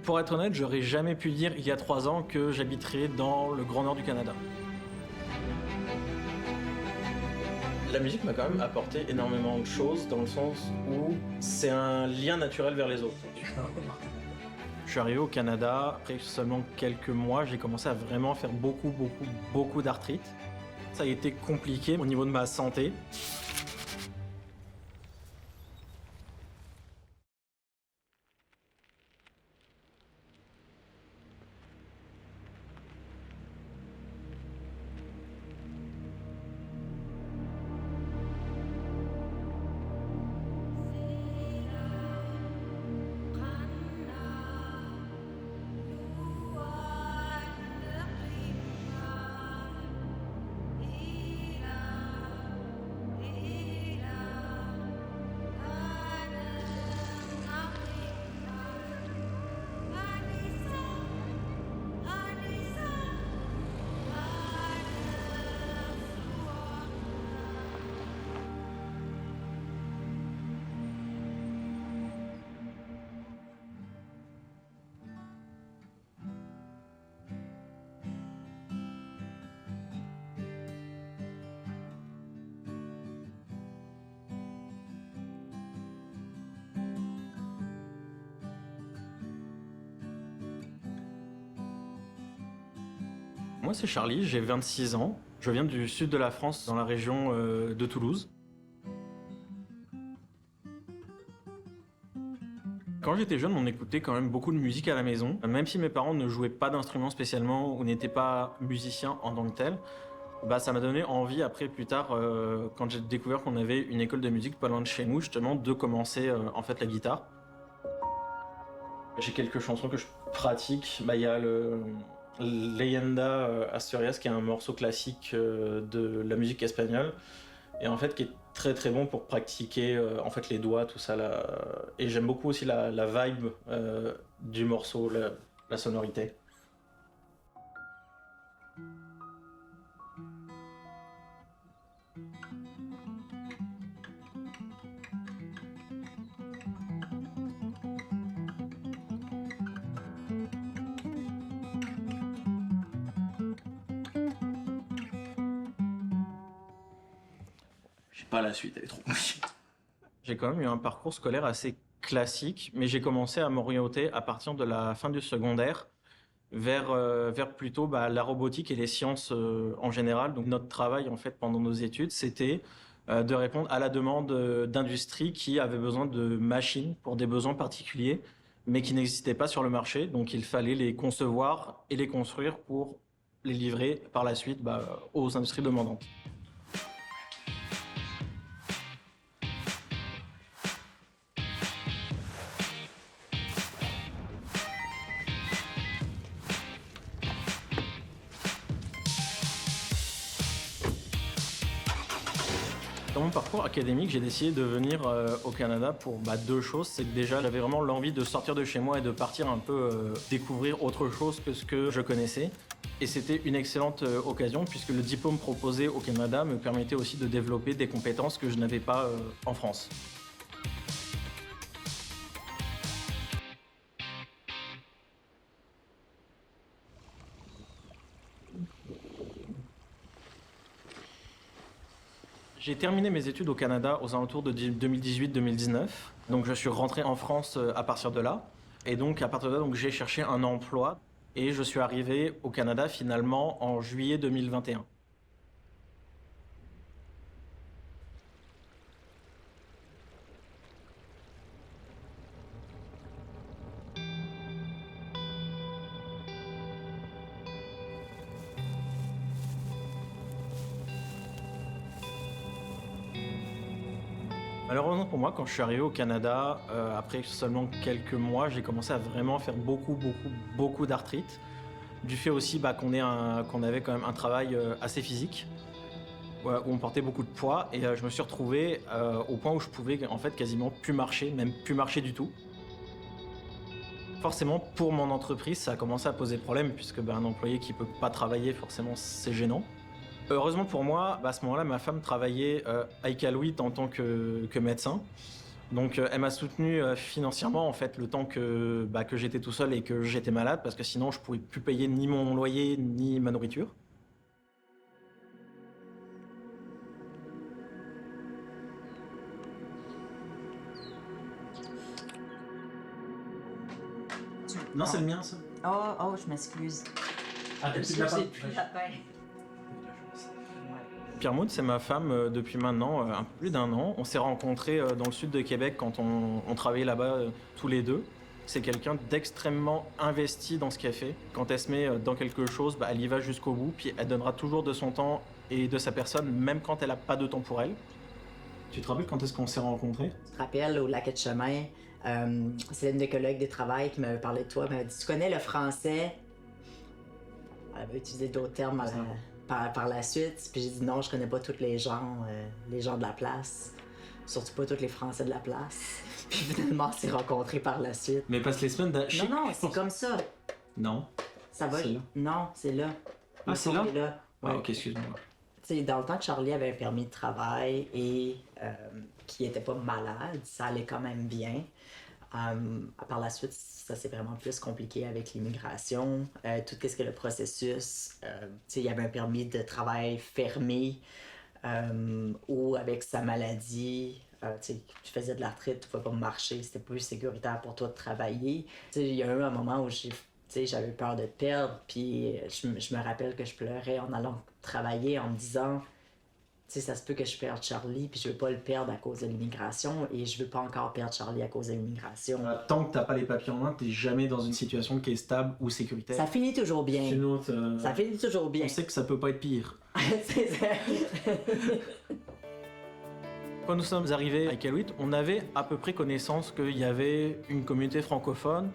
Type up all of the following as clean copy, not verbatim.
Pour être honnête, j'aurais jamais pu dire il y a 3 ans que j'habiterais dans le Grand Nord du Canada. La musique m'a quand même apporté énormément de choses dans le sens où c'est un lien naturel vers les autres. Je suis arrivé au Canada, après seulement quelques mois, j'ai commencé à vraiment faire beaucoup d'arthrite. Ça a été compliqué au niveau de ma santé. Moi, c'est Charlie, j'ai 26 ans. Je viens du sud de la France, dans la région de Toulouse. Quand j'étais jeune, on écoutait quand même beaucoup de musique à la maison. Même si mes parents ne jouaient pas d'instruments spécialement ou n'étaient pas musiciens en tant que tels, ça m'a donné envie après, plus tard, quand j'ai découvert qu'on avait une école de musique pas loin de chez nous, justement, de commencer en fait la guitare. J'ai quelques chansons que je pratique. Il y a le Leyenda Asturias, qui est un morceau classique de la musique espagnole, et en fait qui est très bon pour pratiquer en fait les doigts, tout ça là. Et j'aime beaucoup aussi la vibe du morceau, la sonorité. J'ai pas la suite, elle est trop compliquée. J'ai quand même eu un parcours scolaire assez classique, mais j'ai commencé à m'orienter à partir de la fin du secondaire vers plutôt la robotique et les sciences en général. Donc notre travail en fait pendant nos études, c'était de répondre à la demande d'industries qui avaient besoin de machines pour des besoins particuliers, mais qui n'existaient pas sur le marché. Donc il fallait les concevoir et les construire pour les livrer par la suite aux industries demandantes. Dans mon parcours académique, j'ai décidé de venir au Canada pour deux choses. C'est que déjà, j'avais vraiment l'envie de sortir de chez moi et de partir un peu découvrir autre chose que ce que je connaissais. Et c'était une excellente occasion puisque le diplôme proposé au Canada me permettait aussi de développer des compétences que je n'avais pas en France. J'ai terminé mes études au Canada aux alentours de 2018-2019. Donc je suis rentré en France à partir de là. Et donc à partir de là, j'ai cherché un emploi et je suis arrivé au Canada finalement en juillet 2021. Malheureusement pour moi, quand je suis arrivé au Canada, après seulement quelques mois, j'ai commencé à vraiment faire beaucoup d'arthrite. Du fait aussi qu'on avait quand même un travail assez physique, où on portait beaucoup de poids, et je me suis retrouvé au point où je pouvais en fait quasiment plus marcher, même plus marcher du tout. Forcément, pour mon entreprise, ça a commencé à poser problème, puisque un employé qui peut pas travailler, forcément, c'est gênant. Heureusement pour moi, à ce moment-là, ma femme travaillait à Iqaluit en tant que médecin. Donc elle m'a soutenu financièrement en fait le temps que j'étais tout seul et que j'étais malade parce que sinon je pouvais plus payer ni mon loyer ni ma nourriture. Non, c'est le mien ça. Oh, je m'excuse. Ah, t'as plus de lapin. J'ai plus de lapin. Pierre Maud, c'est ma femme depuis maintenant un peu plus d'1 an. On s'est rencontrés dans le sud de Québec quand on travaillait là-bas tous les deux. C'est quelqu'un d'extrêmement investi dans ce qu'elle fait. Quand elle se met dans quelque chose, elle y va jusqu'au bout, puis elle donnera toujours de son temps et de sa personne, même quand elle n'a pas de temps pour elle. Tu te rappelles quand est-ce qu'on s'est rencontrés? Tu te rappelles, au lac de chemin, c'est une des collègues de travail qui m'avait parlé de toi. Elle m'avait dit, tu connais le français? Elle avait utilisé d'autres termes par la suite. Puis j'ai dit, non, je connais pas tous les gens de la place. Surtout pas tous les Français de la place. Puis finalement, on s'est rencontrés par la suite. Mais parce que les semaines Non, non, c'est comme ça. Non. Ça va? C'est là. Non, c'est là. Ah, c'est là? Ouais. Ah, ok, excuse-moi. Tu sais, dans le temps que Charlie avait un permis de travail et qu'il était pas malade, ça allait quand même bien. Par la suite, ça s'est vraiment plus compliqué avec l'immigration, tout ce que le processus. Tu sais, il y avait un permis de travail fermé ou avec sa maladie. Tu sais, tu faisais de la retraite, tu pouvais pas marcher, c'était plus sécuritaire pour toi de travailler. Tu sais, il y a eu un moment où j'avais peur de te perdre, puis je me rappelle que je pleurais en allant travailler en me disant, tu sais, ça se peut que je perde Charlie, puis je veux pas le perdre à cause de l'immigration, et je veux pas encore perdre Charlie à cause de l'immigration. Tant que t'as pas les papiers en main, t'es jamais dans une situation qui est stable ou sécuritaire. Ça finit toujours bien. Sinon, Ça finit toujours bien. on sait que ça peut pas être pire. C'est ça. Quand nous sommes arrivés à Iqaluit, on avait à peu près connaissance qu'il y avait une communauté francophone,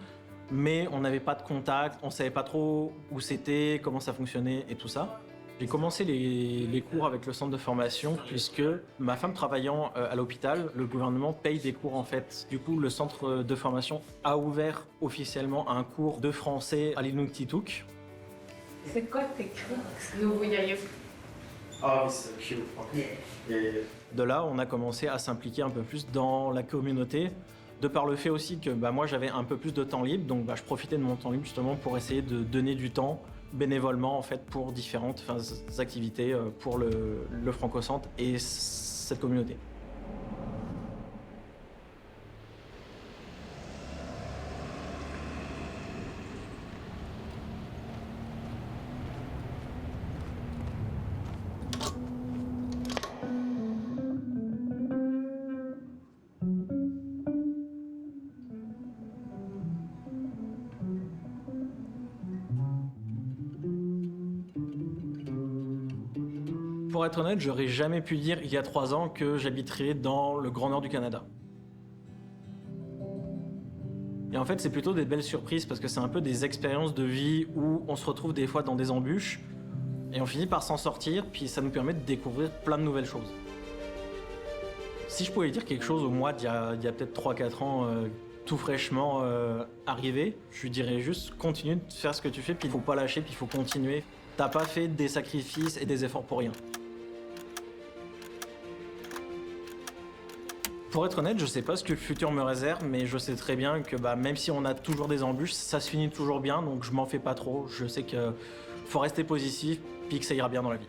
mais on n'avait pas de contact, on savait pas trop où c'était, comment ça fonctionnait et tout ça. J'ai commencé les cours avec le centre de formation puisque ma femme travaillant à l'hôpital, le gouvernement paye des cours en fait. Du coup, le centre de formation a ouvert officiellement un cours de français à l'Inuktitut. C'est quoi t'écris? Nous voyons. Ah oui, c'est cute. Et de là, on a commencé à s'impliquer un peu plus dans la communauté, de par le fait aussi que moi j'avais un peu plus de temps libre, donc je profitais de mon temps libre justement pour essayer de donner du temps bénévolement en fait pour différentes activités pour le Franco-Centre et cette communauté. Pour être honnête, j'aurais jamais pu dire il y a 3 ans que j'habiterais dans le Grand Nord du Canada. Et en fait, c'est plutôt des belles surprises parce que c'est un peu des expériences de vie où on se retrouve des fois dans des embûches et on finit par s'en sortir, puis ça nous permet de découvrir plein de nouvelles choses. Si je pouvais dire quelque chose au mois d'il y a peut-être 3-4 ans, tout fraîchement arrivé, je lui dirais juste continue de faire ce que tu fais, puis il faut pas lâcher, puis il faut continuer. T'as pas fait des sacrifices et des efforts pour rien. Pour être honnête, je sais pas ce que le futur me réserve, mais je sais très bien que même si on a toujours des embûches, ça se finit toujours bien, donc je m'en fais pas trop. Je sais que faut rester positif, puis que ça ira bien dans la vie.